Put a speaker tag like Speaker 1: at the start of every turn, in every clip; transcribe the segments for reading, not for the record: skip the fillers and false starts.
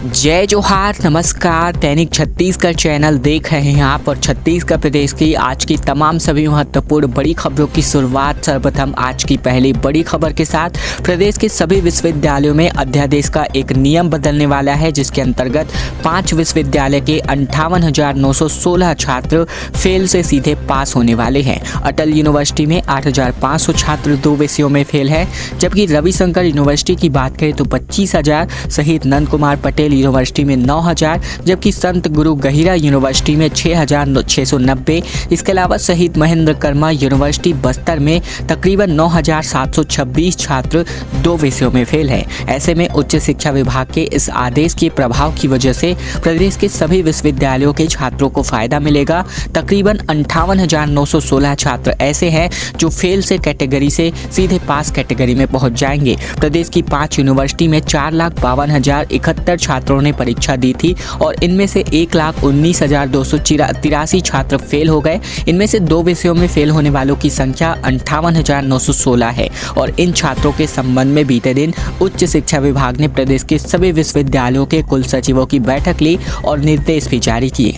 Speaker 1: जय जोहार, नमस्कार। दैनिक छत्तीसगढ़ चैनल देख रहे हैं आप और छत्तीसगढ़ प्रदेश की आज की तमाम सभी महत्वपूर्ण बड़ी खबरों की शुरुआत सर्वप्रथम आज की पहली बड़ी खबर के साथ। प्रदेश के सभी विश्वविद्यालयों में अध्यादेश का एक नियम बदलने वाला है, जिसके अंतर्गत 5 विश्वविद्यालय के 58,916 छात्र फेल से सीधे पास होने वाले हैं। अटल यूनिवर्सिटी में 8,500 छात्र 2 विषयों में फेल है, जबकि रविशंकर यूनिवर्सिटी की बात करें तो 25,000 सहित नंद कुमार पटेल यूनिवर्सिटी में 9,000, जबकि संत गुरु गहिरा यूनिवर्सिटी में 6,690। इसके अलावा शहीद महेंद्र कर्मा यूनिवर्सिटी बस्तर में तकरीबन 9,726 छात्र 2 विषयों में फेल हैं। ऐसे में उच्च शिक्षा विभाग के इस आदेश के प्रभाव की वजह से प्रदेश के सभी विश्वविद्यालयों के छात्रों को फायदा मिलेगा। तकरीबन 58,916 छात्र ऐसे हैं जो फेल से कैटेगरी से सीधे पास कैटेगरी में पहुंच जाएंगे। प्रदेश की 5 यूनिवर्सिटी में 4,52,071 छात्रों ने परीक्षा दी थी और इनमें से 1,19,283 छात्र फेल हो गए। इनमें से 2 विषयों में फेल होने वालों की संख्या 58,916 है और इन छात्रों के संबंध में बीते दिन उच्च शिक्षा विभाग ने प्रदेश के सभी विश्वविद्यालयों के कुल सचिवों की बैठक ली और निर्देश भी जारी किए।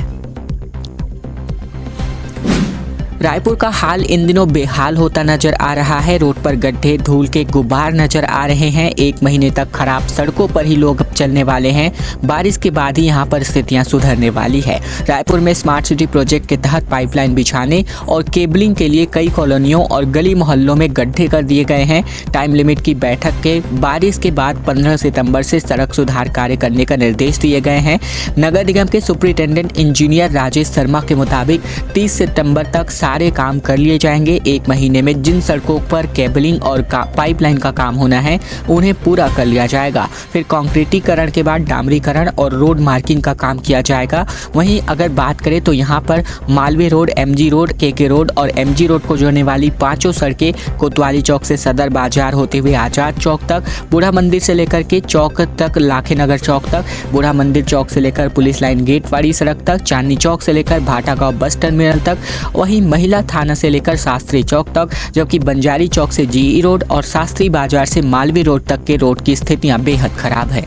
Speaker 1: रायपुर का हाल इन दिनों बेहाल होता नजर आ रहा है। रोड पर गड्ढे, धूल के गुबार नजर आ रहे हैं। 1 महीने तक खराब सड़कों पर ही लोग चलने वाले हैं। बारिश के बाद ही यहां पर स्थितियां सुधरने वाली है। रायपुर में स्मार्ट सिटी प्रोजेक्ट के तहत पाइपलाइन बिछाने और केबलिंग के लिए कई कॉलोनियों और गली मोहल्लों में गड्ढे कर दिए गए हैं। टाइम लिमिट की बैठक के बारिश के बाद 15 सितंबर से सड़क सुधार कार्य करने का निर्देश दिए गए हैं। नगर निगम के सुपरिटेंडेंट इंजीनियर राजेश शर्मा के मुताबिक 30 सितंबर तक सारे काम कर लिए जाएंगे। 1 महीने में जिन सड़कों पर केबलिंग और पाइपलाइन का काम होना है उन्हें पूरा कर लिया जाएगा। फिर कंक्रीटीकरण के बाद डामरीकरण और रोड मार्किंग का काम किया जाएगा। वहीं अगर बात करें तो यहाँ पर Malviya Road, MG Road, KK Road और एमजी रोड को जोड़ने वाली 5 सड़कें कोतवाली चौक से सदर बाजार होते हुए आजाद चौक तक, बूढ़ा मंदिर से लेकर के चौक तक, लाखेनगर चौक तक, बूढ़ा मंदिर चौक से लेकर पुलिस लाइन गेट वाली सड़क तक, चांदनी चौक से लेकर भाटागांव बस टर्मिनल तक, वहीं महिला थाना से लेकर शास्त्री चौक तक, जबकि बंजारी चौक से जीई रोड और शास्त्री बाजार से मालवीय रोड तक के रोड की स्थितियां बेहद खराब है।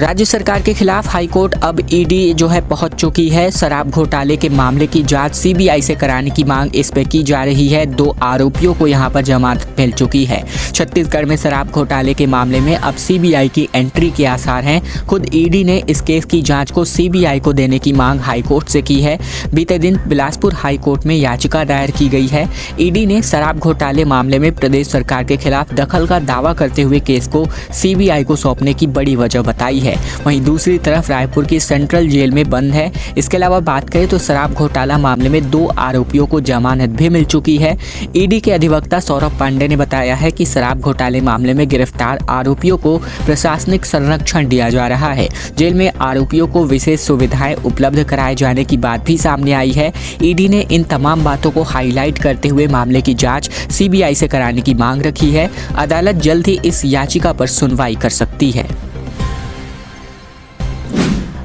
Speaker 1: राज्य सरकार के खिलाफ हाईकोर्ट अब ईडी जो है पहुंच चुकी है। शराब घोटाले के मामले की जांच सीबीआई से कराने की मांग इस पर की जा रही है। 2 आरोपियों को यहां पर जमानत मिल चुकी है। छत्तीसगढ़ में शराब घोटाले के मामले में अब सीबीआई की एंट्री के आसार हैं। खुद ईडी ने इस केस की जांच को सीबीआई को देने की मांग हाईकोर्ट से की है। बीते दिन बिलासपुर हाईकोर्ट में याचिका दायर की गई है। ईडी ने शराब घोटाले मामले में प्रदेश सरकार के खिलाफ दखल का दावा करते हुए केस को सीबीआई को सौंपने की बड़ी वजह बताई है। वहीं दूसरी तरफ रायपुर की सेंट्रल जेल में बंद है। इसके अलावा बात करें तो शराब घोटाला मामले में 2 आरोपियों को जमानत भी मिल चुकी है। ईडी के अधिवक्ता सौरभ पांडे ने बताया है कि शराब घोटाले मामले में गिरफ्तार आरोपियों को प्रशासनिक संरक्षण दिया जा रहा है। जेल में आरोपियों को विशेष सुविधाएं उपलब्ध कराए जाने की बात भी सामने आई है। ईडी ने इन तमाम बातों को हाईलाइट करते हुए मामले की जांच सीबीआई से कराने की मांग रखी है। अदालत जल्द ही इस याचिका पर सुनवाई कर सकती है।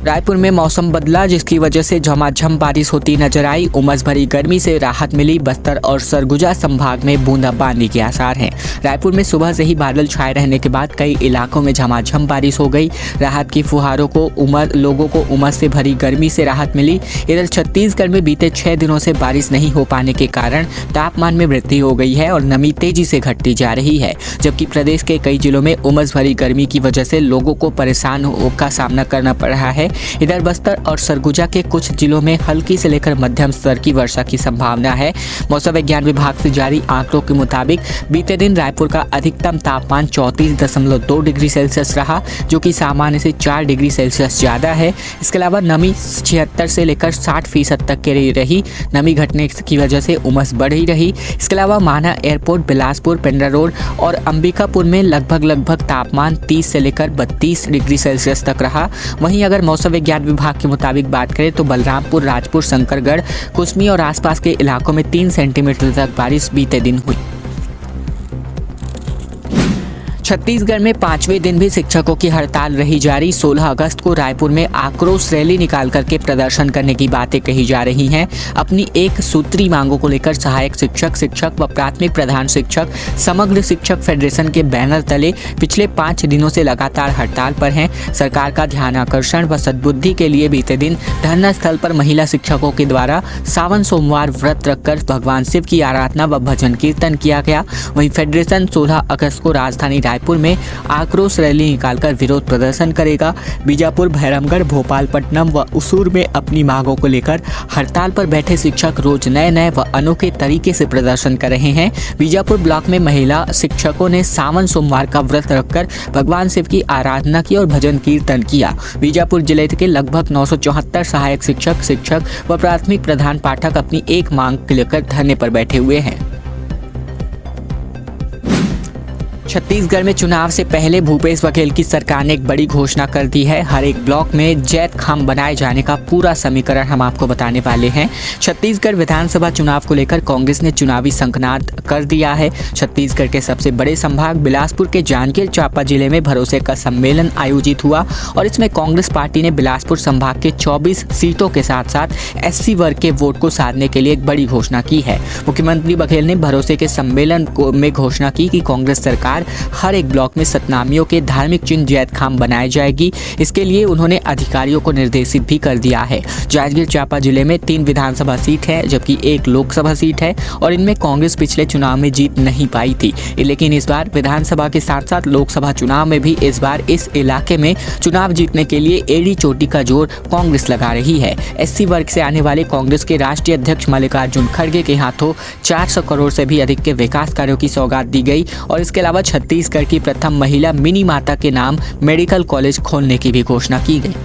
Speaker 1: रायपुर में मौसम बदला, जिसकी वजह से झमाझम बारिश होती नजर आई। उमस भरी गर्मी से राहत मिली। बस्तर और सरगुजा संभाग में बूंदाबांदी के आसार हैं। रायपुर में सुबह से ही बादल छाए रहने के बाद कई इलाकों में झमाझम बारिश हो गई। राहत की फुहारों को लोगों को उमस से भरी गर्मी से राहत मिली। इधर छत्तीसगढ़ में बीते 6 दिनों से बारिश नहीं हो पाने के कारण तापमान में वृद्धि हो गई है और नमी तेजी से घटती जा रही है, जबकि प्रदेश के कई जिलों में उमस भरी गर्मी की वजह से लोगों को परेशान का सामना करना पड़ रहा है। इधर बस्तर और सरगुजा के कुछ जिलों में हल्की से लेकर मध्यम स्तर की वर्षा की संभावना है। मौसम विज्ञान विभाग से जारी आंकड़ों के मुताबिक बीते दिन रायपुर का अधिकतम तापमान 34.2 डिग्री सेल्सियस रहा, जो कि सामान्य से 4 डिग्री सेल्सियस ज़्यादा है। इसके अलावा नमी 76 से लेकर 60% तक के रही। नमी घटने की वजह से उमस बढ़ ही रही। इसके अलावा माना एयरपोर्ट, बिलासपुर, पेंड्रा रोड और अंबिकापुर में लगभग तापमान 30 से लेकर 32 डिग्री सेल्सियस तक रहा। वहीं अगर मौसम विज्ञान विभाग के मुताबिक बात करें तो बलरामपुर, राजपुर, शंकरगढ़, कुसमी और आसपास के इलाकों में 3 सेंटीमीटर तक बारिश बीते दिन हुई। छत्तीसगढ़ में 5वें दिन भी शिक्षकों की हड़ताल रही जारी। 16 अगस्त को रायपुर में आक्रोश रैली निकाल करके प्रदर्शन करने की बातें कही जा रही हैं। अपनी एक सूत्री मांगों को लेकर सहायक शिक्षक, शिक्षक व प्राथमिक प्रधान शिक्षक समग्र शिक्षक फेडरेशन के बैनर तले पिछले 5 दिनों से लगातार हड़ताल पर हैं। सरकार का ध्यान आकर्षण व सद्बुद्धि के लिए बीते दिन धरना स्थल पर महिला शिक्षकों के द्वारा सावन सोमवार व्रत रखकर भगवान शिव की आराधना व भजन कीर्तन किया गया। वहीं फेडरेशन 16 अगस्त को राजधानी रायपुर में आक्रोश रैली निकालकर विरोध प्रदर्शन करेगा। बीजापुर, भैरमगढ़, भोपालपट्टनम व उसूर में अपनी मांगों को लेकर हड़ताल पर बैठे शिक्षक रोज नए व अनोखे तरीके से प्रदर्शन कर रहे हैं। बीजापुर ब्लॉक में महिला शिक्षकों ने सावन सोमवार का व्रत रखकर भगवान शिव की आराधना की और भजन कीर्तन किया। बीजापुर जिले के लगभग 974 सहायक शिक्षक, शिक्षक व प्राथमिक प्रधान पाठक अपनी एक मांग लेकर धरने पर बैठे हुए हैं। छत्तीसगढ़ में चुनाव से पहले भूपेश बघेल की सरकार ने एक बड़ी घोषणा कर दी है। हर एक ब्लॉक में जैत खाम बनाए जाने का पूरा समीकरण हम आपको बताने वाले हैं। छत्तीसगढ़ विधानसभा चुनाव को लेकर कांग्रेस ने चुनावी संकनाद कर दिया है। छत्तीसगढ़ के सबसे बड़े संभाग बिलासपुर के जांजगीर चांपा जिले में भरोसे का सम्मेलन आयोजित हुआ और इसमें कांग्रेस पार्टी ने बिलासपुर संभाग के 24 सीटों के साथ साथ SC वर्ग के वोट को साधने के लिए एक बड़ी घोषणा की है। मुख्यमंत्री बघेल ने भरोसे के सम्मेलन में घोषणा की कि कांग्रेस सरकार हर एक ब्लॉक में सतनामियों के धार्मिक चिन्ह जैत खाम बनाए जाएगी। इसके लिए उन्होंने अधिकारियों को निर्देशित भी कर दिया है। जांजगीर चांपा जिले में 3 विधानसभा सीट है जबकि 1 लोकसभा सीट है और इनमें कांग्रेस पिछले चुनाव में जीत नहीं पाई थी, लेकिन इस बार विधानसभा के साथ साथ लोकसभा चुनाव में भी इस बार इस इलाके में चुनाव जीतने के लिए एड़ी चोटी का जोर कांग्रेस लगा रही है। SC वर्ग से आने वाले कांग्रेस के राष्ट्रीय अध्यक्ष मल्लिकार्जुन खड़गे के हाथों 400 करोड़ से भी अधिक के विकास कार्यों की सौगात दी गई और इसके अलावा छत्तीसगढ़ की प्रथम महिला मिनी माता के नाम मेडिकल कॉलेज खोलने की भी घोषणा की गई।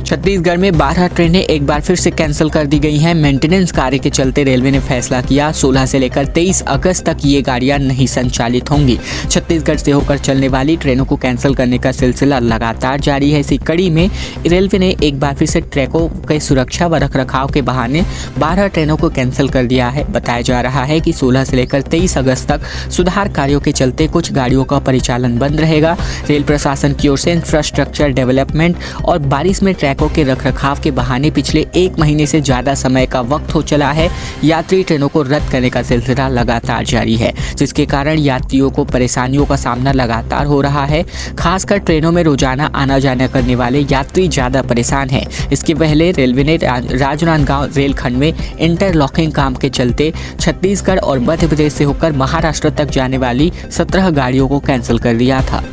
Speaker 1: छत्तीसगढ़ में 12 ट्रेनें एक बार फिर से कैंसिल कर दी गई हैं। मेंटेनेंस कार्य के चलते रेलवे ने फैसला किया 16 से लेकर 23 अगस्त तक ये गाड़ियां नहीं संचालित होंगी। छत्तीसगढ़ से होकर चलने वाली ट्रेनों को कैंसिल करने का सिलसिला लगातार जारी है। इसी कड़ी में रेलवे ने एक बार फिर से ट्रैकों के सुरक्षा व रखरखाव के बहाने 12 ट्रेनों को कैंसिल कर दिया है। बताया जा रहा है कि 16 से लेकर 23 अगस्त तक सुधार कार्यों के चलते कुछ गाड़ियों का परिचालन बंद रहेगा। रेल प्रशासन की ओर से इंफ्रास्ट्रक्चर डेवलपमेंट और बारिश में ट्रैकों के रखरखाव के बहाने पिछले 1 महीने से ज्यादा समय का वक्त हो चला है। यात्री ट्रेनों को रद्द करने का सिलसिला लगातार जारी है, जिसके कारण यात्रियों को परेशानियों का सामना लगातार हो रहा है। खासकर ट्रेनों में रोजाना आना जाना करने वाले यात्री ज्यादा परेशान हैं। इसके पहले रेलवे ने राजनांदगांव रेलखंड में इंटरलॉकिंग काम के चलते छत्तीसगढ़ और मध्य प्रदेश से होकर महाराष्ट्र तक जाने वाली 17 गाड़ियों को कैंसिल कर दिया था।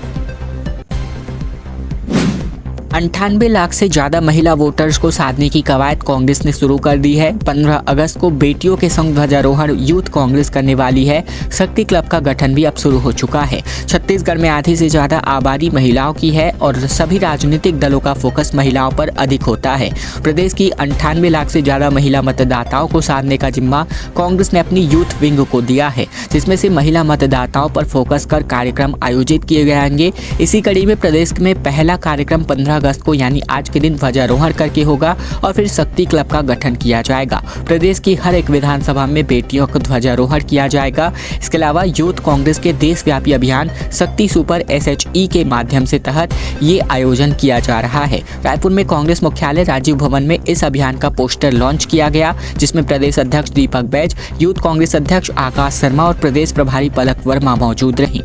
Speaker 1: 98 लाख से ज़्यादा महिला वोटर्स को साधने की कवायद कांग्रेस ने शुरू कर दी है। 15 अगस्त को बेटियों के संग ध्वजारोहण यूथ कांग्रेस करने वाली है। शक्ति क्लब का गठन भी अब शुरू हो चुका है। छत्तीसगढ़ में आधी से ज़्यादा आबादी महिलाओं की है और सभी राजनीतिक दलों का फोकस महिलाओं पर अधिक होता है। प्रदेश की 98 लाख से ज़्यादा महिला मतदाताओं को साधने का जिम्मा कांग्रेस ने अपनी यूथ विंग को दिया है, जिसमें से महिला मतदाताओं पर फोकस कर कार्यक्रम आयोजित किए जाएंगे। इसी कड़ी में प्रदेश में पहला कार्यक्रम 15 अगस्त को यानी आज के दिन ध्वजारोहण करके होगा और फिर शक्ति क्लब का गठन किया जाएगा। प्रदेश की हर एक विधानसभा में बेटियों का ध्वजारोहण किया जाएगा। इसके अलावा यूथ कांग्रेस के देशव्यापी अभियान शक्ति सुपर SHE के माध्यम से तहत ये आयोजन किया जा रहा है। रायपुर में कांग्रेस मुख्यालय राजीव भवन में इस अभियान का पोस्टर लॉन्च किया गया, जिसमें प्रदेश अध्यक्ष दीपक बैज, यूथ कांग्रेस अध्यक्ष आकाश शर्मा और प्रदेश प्रभारी पलक वर्मा मौजूद रहीं।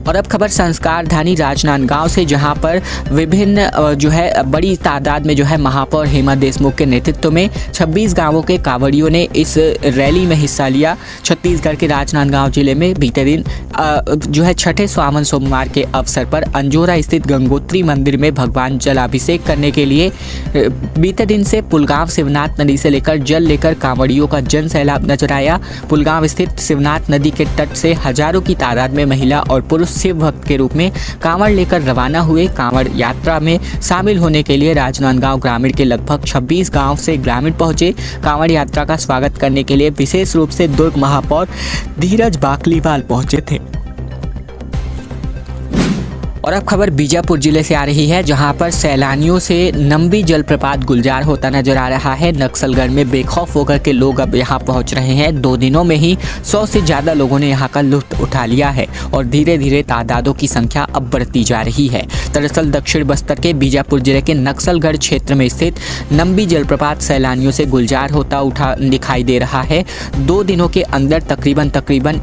Speaker 1: और अब खबर संस्कारधानी राजनांदगांव से, जहां पर विभिन्न बड़ी तादाद में महापौर हेमा देशमुख के नेतृत्व में 26 गांवों के कांवड़ियों ने इस रैली में हिस्सा लिया। छत्तीसगढ़ के राजनांदगांव जिले में बीते दिन छठे सावन सोमवार के अवसर पर अंजोरा स्थित गंगोत्री मंदिर में भगवान जलाभिषेक करने के लिए बीते दिन से पुलगांव शिवनाथ नदी से लेकर जल लेकर कांवड़ियों का जन सैलाब नजर आया। पुलगांव स्थित शिवनाथ नदी के तट से हजारों की तादाद में महिला और पुरुष शिव भक्त के रूप में कांवड़ लेकर रवाना हुए। कांवड़ यात्रा में शामिल होने के लिए राजनांदगांव ग्रामीण के लगभग 26 गांव से ग्रामीण पहुंचे। कांवड़ यात्रा का स्वागत करने के लिए विशेष रूप से दुर्ग महापौर धीरज बाकलीवाल पहुंचे थे। और अब खबर बीजापुर जिले से आ रही है, जहां पर सैलानियों से नंबी जलप्रपात गुलजार होता नजर आ रहा है। नक्सलगढ़ में बेखौफ होकर के लोग अब यहां पहुंच रहे हैं। 2 दिनों में ही 100 से ज़्यादा लोगों ने यहां का लुत्फ उठा लिया है और धीरे धीरे तादादों की संख्या अब बढ़ती जा रही है। दरअसल दक्षिण बस्तर के बीजापुर जिले के नक्सलगढ़ क्षेत्र में स्थित नंबी जलप्रपात सैलानियों से गुलजार होता उठा दिखाई दे रहा है। 2 दिनों के अंदर तकरीबन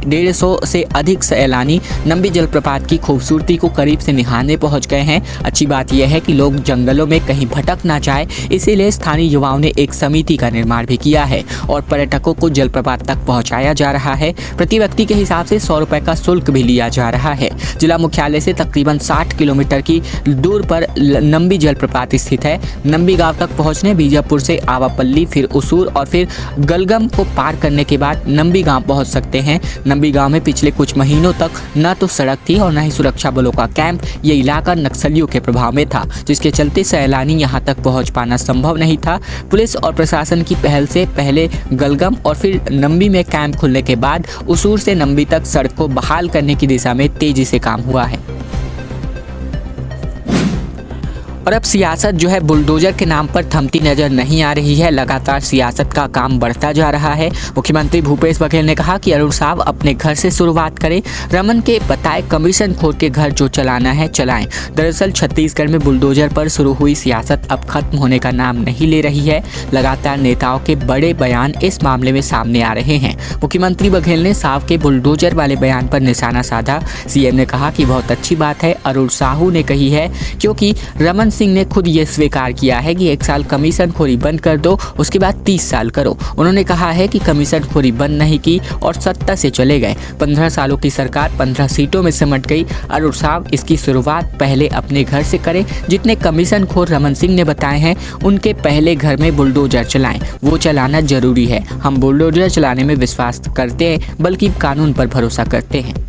Speaker 1: 150 से अधिक सैलानी नंबी जलप्रपात की खूबसूरती को करीब से निहारने पहुंच गए हैं। अच्छी बात यह है कि लोग जंगलों में कहीं भटक ना जाए, इसीलिए स्थानीय युवाओं ने एक समिति का निर्माण भी किया है और पर्यटकों को जलप्रपात तक पहुंचाया जा रहा है। प्रति व्यक्ति के हिसाब से 100 रुपए का शुल्क भी लिया जा रहा है। जिला मुख्यालय से तकरीबन 60 किलोमीटर की दूर पर नंबी जलप्रपात स्थित है। नंबी गांव तक पहुंचने बीजापुर से आवापल्ली, फिर उसूर और फिर गलगम को पार करने के बाद नंबी गांव पहुंच सकते हैं। नंबी गांव में पिछले कुछ महीनों तक न तो सड़क थी और न ही सुरक्षा बलों का कैंप। ये इलाका नक्सलियों के प्रभाव में था, जिसके चलते सैलानी यहां तक पहुंच पाना संभव नहीं था। पुलिस और प्रशासन की पहल से पहले गलगम और फिर नंबी में कैंप खुलने के बाद उसूर से नंबी तक सड़क को बहाल करने की दिशा में तेजी से काम हुआ है। और अब सियासत जो है बुलडोजर के नाम पर थमती नजर नहीं आ रही है। लगातार सियासत का काम बढ़ता जा रहा है। मुख्यमंत्री भूपेश बघेल ने कहा कि अरुण साहब अपने घर से शुरुआत करें, रमन के बताए कमीशन खोर के घर जो चलाना है चलाएं। दरअसल छत्तीसगढ़ में बुलडोजर पर शुरू हुई सियासत अब खत्म होने का नाम नहीं ले रही है। लगातार नेताओं के बड़े बयान इस मामले में सामने आ रहे हैं। मुख्यमंत्री बघेल ने साहब के बुलडोजर वाले बयान पर निशाना साधा। सीएम ने कहा कि बहुत अच्छी बात है अरुण साहू ने कही है, क्योंकि रमन सिंह ने खुद ये स्वीकार किया है कि 1 साल कमीशन खोरी बंद कर दो, उसके बाद 30 साल करो। उन्होंने कहा है कि कमीशन खोरी बंद नहीं की और सत्ता से चले गए। 15 सालों की सरकार 15 सीटों में सिमट गई। अरुण साहब इसकी शुरुआत पहले अपने घर से करें। जितने कमीशन खोर रमन सिंह ने बताए हैं, उनके पहले घर में बुलडोजर चलाएं। वो चलाना जरूरी है। हम बुलडोजर चलाने में विश्वास करते हैं, बल्कि कानून पर भरोसा करते हैं।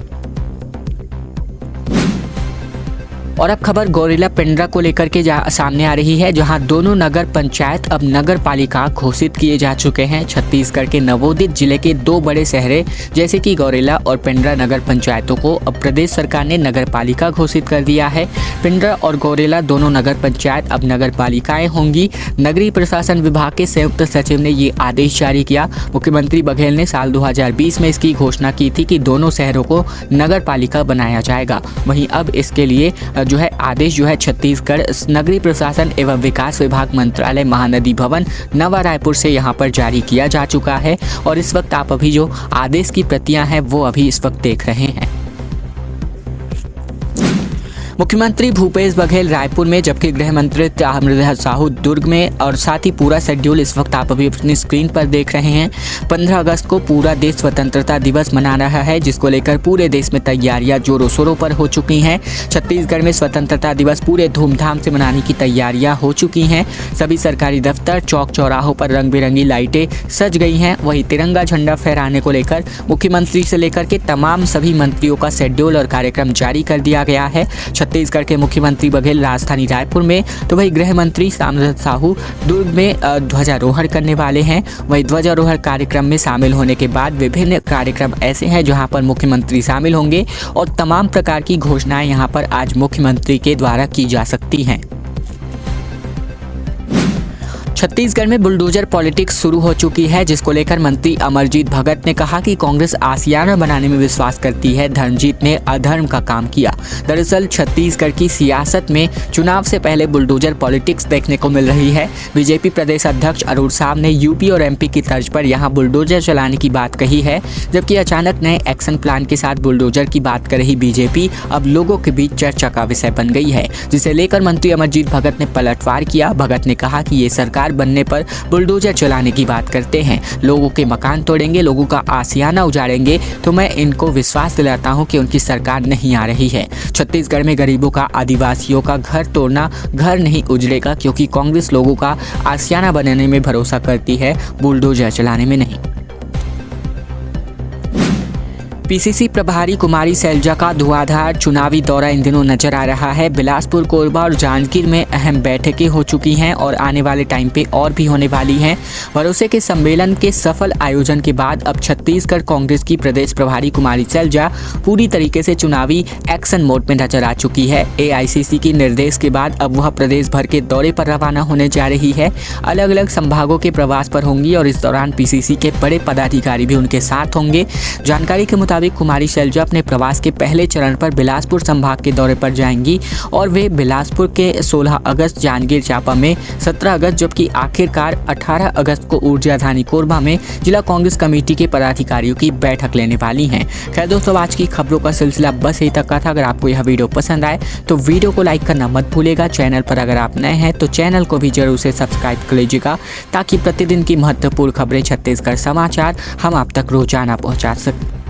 Speaker 1: और अब खबर गौरेला पेंड्रा को लेकर के सामने आ रही है, जहां दोनों नगर पंचायत अब नगर पालिका घोषित किए जा चुके हैं। छत्तीसगढ़ के नवोदित जिले के 2 बड़े शहरों जैसे कि गौरेला और पेंड्रा नगर पंचायतों को अब प्रदेश सरकार ने नगर पालिका घोषित कर दिया है। पेंड्रा और गौरेला दोनों नगर पंचायत अब नगर पालिकाएं होंगी। नगरीय प्रशासन विभाग के संयुक्त सचिव ने ये आदेश जारी किया। मुख्यमंत्री बघेल ने साल 2020 में इसकी घोषणा की थी कि दोनों शहरों को नगर पालिका बनाया जाएगा। वहीं अब इसके लिए जो है आदेश जो है छत्तीसगढ़ नगरीय प्रशासन एवं विकास विभाग मंत्रालय महानदी भवन नवा रायपुर से यहां पर जारी किया जा चुका है। और इस वक्त आप अभी जो आदेश की प्रतियां हैं वो अभी इस वक्त देख रहे हैं। मुख्यमंत्री भूपेश बघेल रायपुर में, जबकि गृह मंत्री ताम्रध्वज साहू दुर्ग में। और साथ ही पूरा शेड्यूल इस वक्त आप अभी अपनी स्क्रीन पर देख रहे हैं। 15 अगस्त को पूरा देश स्वतंत्रता दिवस मना रहा है, जिसको लेकर पूरे देश में तैयारियां जोरों शोरों पर हो चुकी हैं। छत्तीसगढ़ में स्वतंत्रता दिवस पूरे धूमधाम से मनाने की तैयारियां हो चुकी हैं। सभी सरकारी दफ्तर, चौक चौराहों पर रंग बिरंगी लाइटें सज गई हैं। वहीं तिरंगा झंडा फहराने को लेकर मुख्यमंत्री से लेकर के तमाम सभी मंत्रियों का शेड्यूल और कार्यक्रम जारी कर दिया गया है। छत्तीसगढ़ के मुख्यमंत्री बघेल राजधानी रायपुर में, तो वही गृह मंत्री ताम्रध्वज साहू दुर्ग में ध्वजारोहण करने वाले हैं। वही ध्वजारोहण कार्यक्रम में शामिल होने के बाद विभिन्न कार्यक्रम ऐसे हैं जहां पर मुख्यमंत्री शामिल होंगे और तमाम प्रकार की घोषणाएं यहां पर आज मुख्यमंत्री के द्वारा की जा सकती हैं। छत्तीसगढ़ में बुलडोजर पॉलिटिक्स शुरू हो चुकी है, जिसको लेकर मंत्री अमरजीत भगत ने कहा कि कांग्रेस आसियाना बनाने में विश्वास करती है। धर्मजीत ने अधर्म का काम किया। दरअसल छत्तीसगढ़ की सियासत में चुनाव से पहले बुलडोजर पॉलिटिक्स देखने को मिल रही है। बीजेपी प्रदेश अध्यक्ष अरुण साहब ने यूपी और एमपी की तर्ज पर यहां बुलडोजर चलाने की बात कही है, जबकि अचानक नए एक्शन प्लान के साथ बुलडोजर की बात कर रही बीजेपी अब लोगों के बीच चर्चा का विषय बन गई है, जिसे लेकर मंत्री अमरजीत भगत ने पलटवार किया। भगत ने कहा कि ये सरकार बनने पर बुलडोजर चलाने की बात करते हैं, लोगों के मकान तोड़ेंगे, लोगों का आसियाना उजाड़ेंगे, तो मैं इनको विश्वास दिलाता हूं कि उनकी सरकार नहीं आ रही है। छत्तीसगढ़ में गरीबों का, आदिवासियों का घर तोड़ना घर नहीं उजड़ेगा, क्योंकि कांग्रेस लोगों का आसियाना बनाने में भरोसा करती है, बुलडोजर चलाने में नहीं। पीसीसी प्रभारी कुमारी शैलजा का धुआंधार चुनावी दौरा इन दिनों नजर आ रहा है। बिलासपुर, कोरबा और जांजगीर में अहम बैठकें हो चुकी हैं और आने वाले टाइम पे और भी होने वाली हैं। भरोसे के सम्मेलन के सफल आयोजन के बाद अब छत्तीसगढ़ कांग्रेस की प्रदेश प्रभारी कुमारी शैलजा पूरी तरीके से चुनावी एक्शन मोड में नजर आ चुकी है। एआईसीसी के निर्देश के बाद अब वह प्रदेश भर के दौरे पर रवाना होने जा रही है। अलग अलग संभागों के प्रवास पर होंगी और इस दौरान पीसीसी के बड़े पदाधिकारी भी उनके साथ होंगे। जानकारी के मुताबिक कुमारी शैलजा अपने प्रवास के पहले चरण पर बिलासपुर संभाग के दौरे पर जाएंगी और वे बिलासपुर के 16 अगस्त, जांजगीर चांपा में 17 अगस्त, जबकि आखिरकार 18 अगस्त को ऊर्जाधानी कोरबा में जिला कांग्रेस कमेटी के पदाधिकारियों की बैठक लेने वाली हैं। खैर दोस्तों, आज की खबरों का सिलसिला बस यही तक का था। अगर आपको यह वीडियो पसंद आए तो वीडियो को लाइक करना मत भूलिएगा। चैनल पर अगर आप नए हैं तो चैनल को भी जरूर से सब्सक्राइब कर लीजिएगा ताकि प्रतिदिन की महत्वपूर्ण खबरें छत्तीसगढ़ समाचार हम आप तक रोजाना पहुंचा सकें।